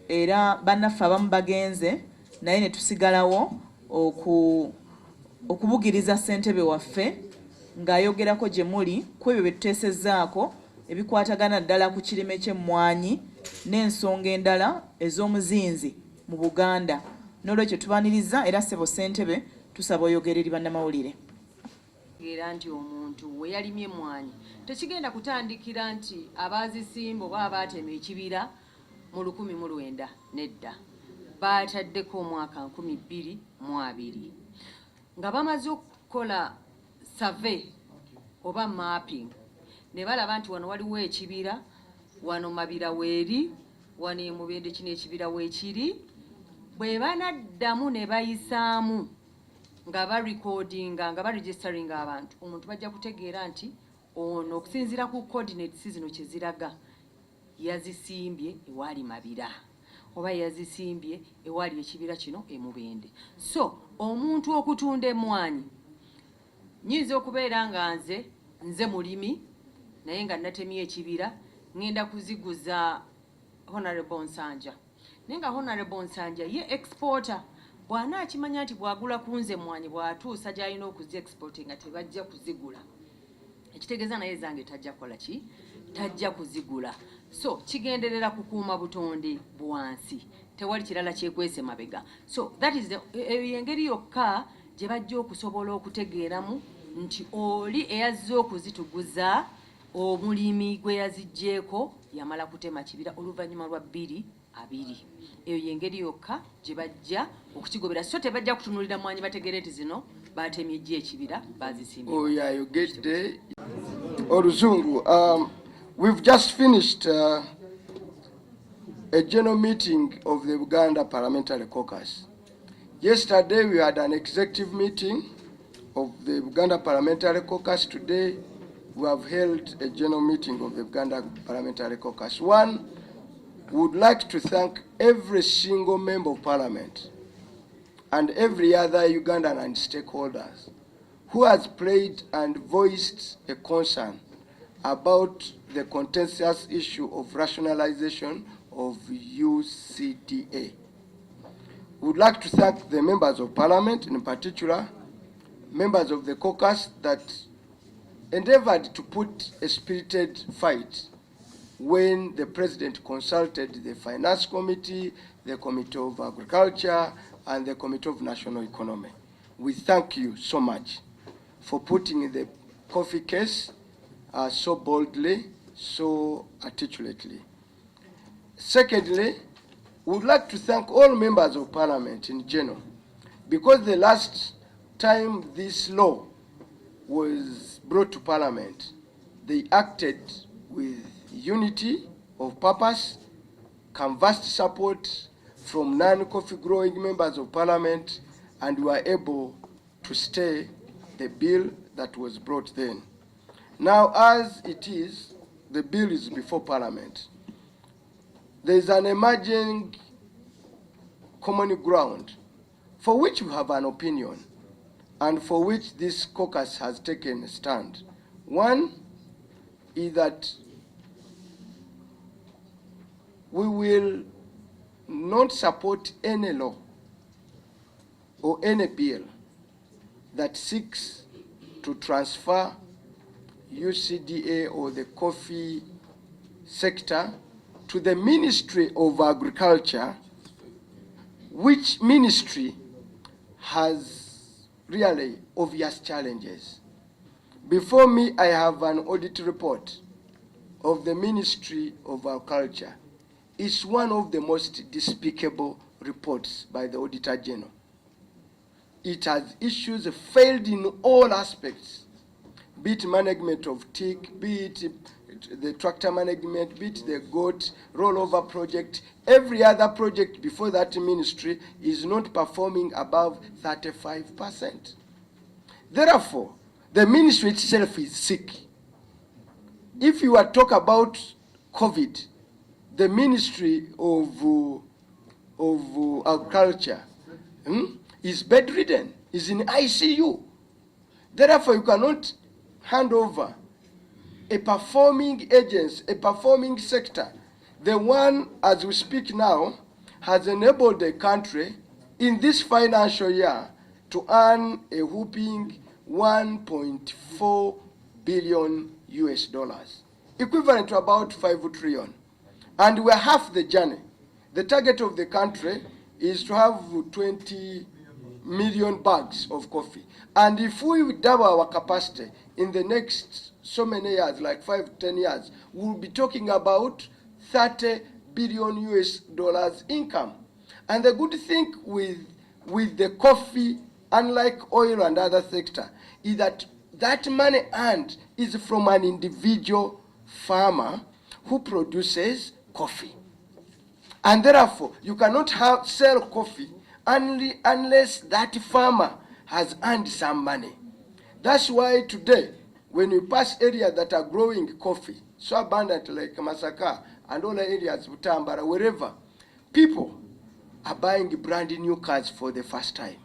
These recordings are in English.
era bannaffe abamu bagenze naye ne tusigalawo okubugiriza ssentebe waffe ng'ayogerako gye muli ku ebyo bye tuteesezzaako ebikwatagana ddala ku kirime ky'emmwanyi n'ensonga endala ez'omuzinzi mu Buganda. N'olwekyo tubaniriza era ssebo ssentebe tusaba oyogere eri bannamawulire. Era nti omuntu we yalimye emmwanyi tekigenda kutandikira nti abaazisimba oba abaatema ekibira mu 1900 nedda. Baataddeko omwaka 2022 nga bamaze okukola survey oba mapping ne balaba nti wano waliwo ekibira, wano mabira weeri, wano emubende kino ekibira weekiri. Bwe banaddamu ne bayisaamu nga barecordinga nga baregisteringa abantu, omuntu bajja kutegeera nti ono okusinziira ku coordinates zino kye ziraga yazisimbye ewali mabira oba yazisimbye ewali ekibira kino emubende. So omuntu okutunda emmwanyi nyinza okubeera nga nze mulimi naye nga natemye ekibira ngenda kuziguza Honorable Nsanja, naye nga Honorable Nsanja ye exporter. Bwana akimanya nti bwagula kunze emmwanyi bwatuusa gy'alina okuzi exporting nga tebajja kuzigula, ekitegeeza naye zange tajja kola ki, tajja kuzigula. So kigenderera kukuuma butonde bwansi, tewali kirala kyekwese mabega. So that is engeri yokka gye bajja okusobola okutegeeramu nti oli eyazze okuzituguza omulimi gwe yaziggyeko yamala kutema kibira oluvannyuma lwa 2-2. Eyo yengeri yokka gye bajja okukigobera. So tebajja kutunulira mwanyi bategere nti zino batemye gye ekibira bazisimbye. Oh yeah, you get the Oluzungu. We've just finished a general meeting of the Uganda Parliamentary Caucus. Yesterday we had an executive meeting of the Uganda Parliamentary Caucus. Today we have held a general meeting of the Uganda Parliamentary Caucus. One, would like to thank every single member of Parliament and every other Ugandan and stakeholders who has played and voiced a concern about the contentious issue of rationalization of UCDA. We would like to thank the members of Parliament, in particular, members of the caucus that endeavored to put a spirited fight when the President consulted the Finance Committee, the Committee of Agriculture, and the Committee of National Economy. We thank you so much for putting the coffee case so boldly, so articulately. Secondly, we would like to thank all members of Parliament in general, because the last time this law was brought to Parliament, they acted with unity of purpose, canvassed support from non-coffee growing members of Parliament, and were able to stay the bill that was brought then. Now, as it is, the bill is before Parliament. There is an emerging common ground for which we have an opinion and for which this caucus has taken a stand. One is that we will not support any law or any bill that seeks to transfer UCDA or the coffee sector to the Ministry of Agriculture, which ministry has really obvious challenges. Before me, I have an audit report of the Ministry of Agriculture. It's one of the most despicable reports by the Auditor General. It has issues failed in all aspects, be it management of tick, be it the tractor management, be it the goat rollover project. Every other project before that ministry is not performing above 35%. Therefore, the ministry itself is sick. If you are talking about COVID, the Ministry of Agriculture is bedridden, is in ICU. Therefore, you cannot hand over a performing agency, a performing sector. The one, as we speak now, has enabled the country in this financial year to earn a whooping 1.4 billion US dollars, equivalent to about 5 trillion. And we're half the journey. The target of the country is to have 20 million bags of coffee. And if we double our capacity in the next so many years, like 5 to 10 years, we'll be talking about 30 billion US dollars income. And the good thing with the coffee, unlike oil and other sector, is that that money earned is from an individual farmer who produces coffee. And therefore, you cannot sell coffee unless that farmer has earned some money. That's why today, when you pass areas that are growing coffee so abundant like Masaka and all the areas, Butambara, wherever, people are buying brand new cars for the first time.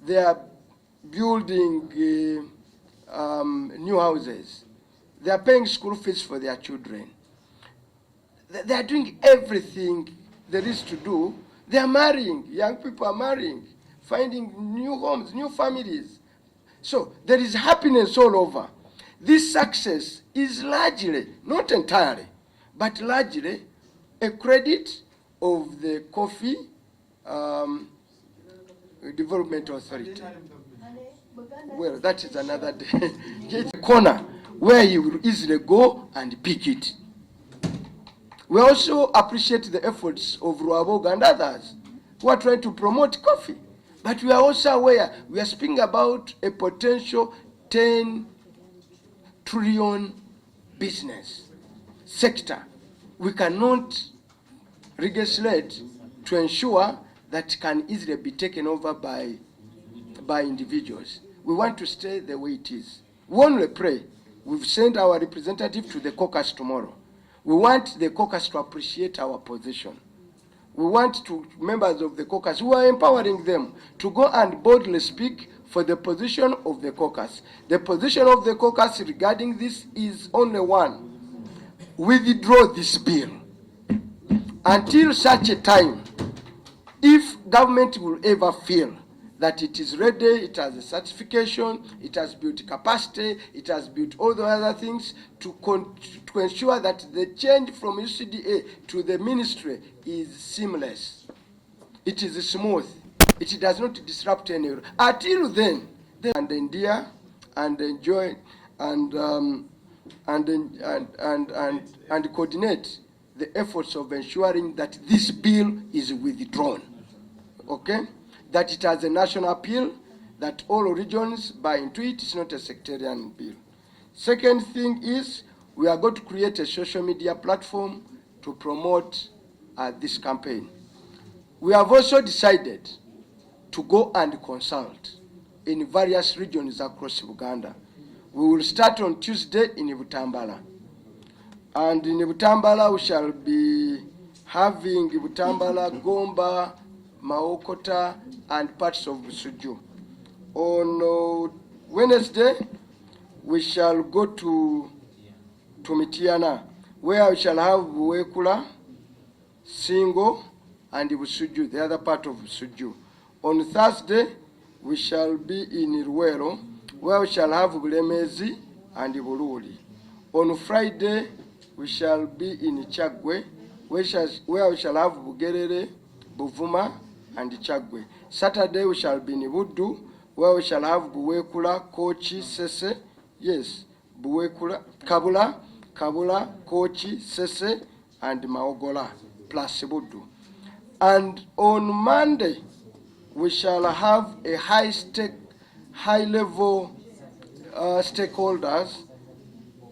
They are building new houses. They are paying school fees for their children. They are doing everything there is to do. They are marrying. Young people are marrying, finding new homes, new families. So there is happiness all over. This success is largely, not entirely, but largely a credit of the Coffee Development Authority. Well, that is another day. It's a corner where you will easily go and pick it. We also appreciate the efforts of Ruaboga and others who are trying to promote coffee. But we are also aware, we are speaking about a potential 10 trillion business sector. We cannot legislate to ensure that can easily be taken over by individuals. We want to stay the way it is. We only pray. We've sent our representative to the caucus tomorrow. We want the caucus to appreciate our position. We want members of the caucus who are empowering them to go and boldly speak for the position of the caucus. The position of the caucus regarding this is only one: withdraw this bill until such a time, if government will ever feel that it is ready, it has a certification, it has built capacity, it has built all the other things to ensure that the change from UCDA to the ministry is seamless. It is smooth. It does not disrupt any. Until then, and endear and enjoy and coordinate the efforts of ensuring that this bill is withdrawn. Okay? That it has a national appeal, that all regions buy into it. It's not a sectarian bill. Second thing is, we are going to create a social media platform to promote this campaign. We have also decided to go and consult in various regions across Uganda. We will start on Tuesday in Butambala. And in Butambala, we shall be having Butambala, Gomba, Maokota, and parts of Busuju. On Wednesday, we shall go to Mitiana, where we shall have Buwekula, Singo, and Busuju, the other part of Busuju. On Thursday, we shall be in Ruwero, where we shall have Bulemezi and Bululi. On Friday, we shall be in Chagwe, where we shall have Bugerere, Buvuma, and Chagwe. Saturday, we shall be in Budu, where we shall have Buwekula, Kochi, Sese, yes, Buwekula, Kabula, Kochi, Sese, and Maogola, plus Budu. And on Monday, we shall have a high-level stakeholders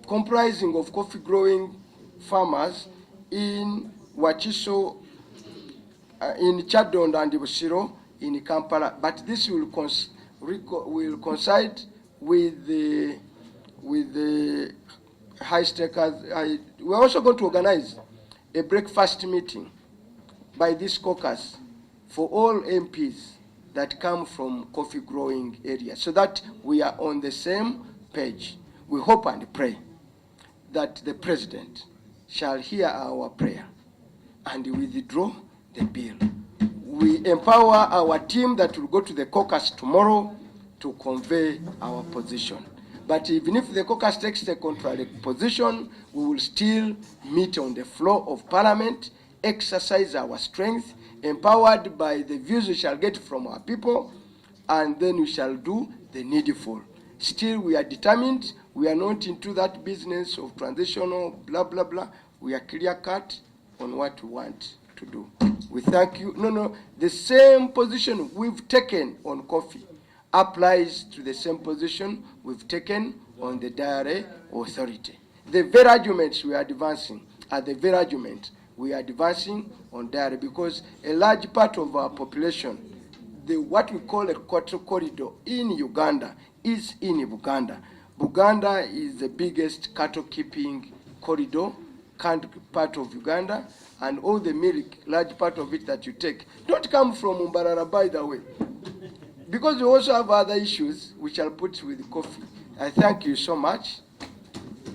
comprising of coffee-growing farmers in Wachiso, in Chadonda and Busiro, in Kampala. But this will coincide with the high stakers. We're also going to organize a breakfast meeting by this caucus for all MPs that come from coffee-growing areas, so that we are on the same page. We hope and pray that the President shall hear our prayer and withdraw the the bill. We empower our team that will go to the caucus tomorrow to convey our position. But even if the caucus takes the contrary position, we will still meet on the floor of Parliament, exercise our strength, empowered by the views we shall get from our people, and then we shall do the needful. Still, we are determined. We are not into that business of transitional blah, blah, blah. We are clear-cut on what we want to do. We thank you. No, the same position we've taken on coffee applies to the same position we've taken on the Dairy Authority. The very arguments we are advancing are the very arguments we are advancing on dairy, because a large part of our population, what we call a cattle corridor in Uganda, is in Buganda. Buganda is the biggest cattle keeping corridor part of Uganda, and all the milk, large part of it that you take, don't come from Mbarara, by the way, because we also have other issues which I'll put with coffee. I thank you so much.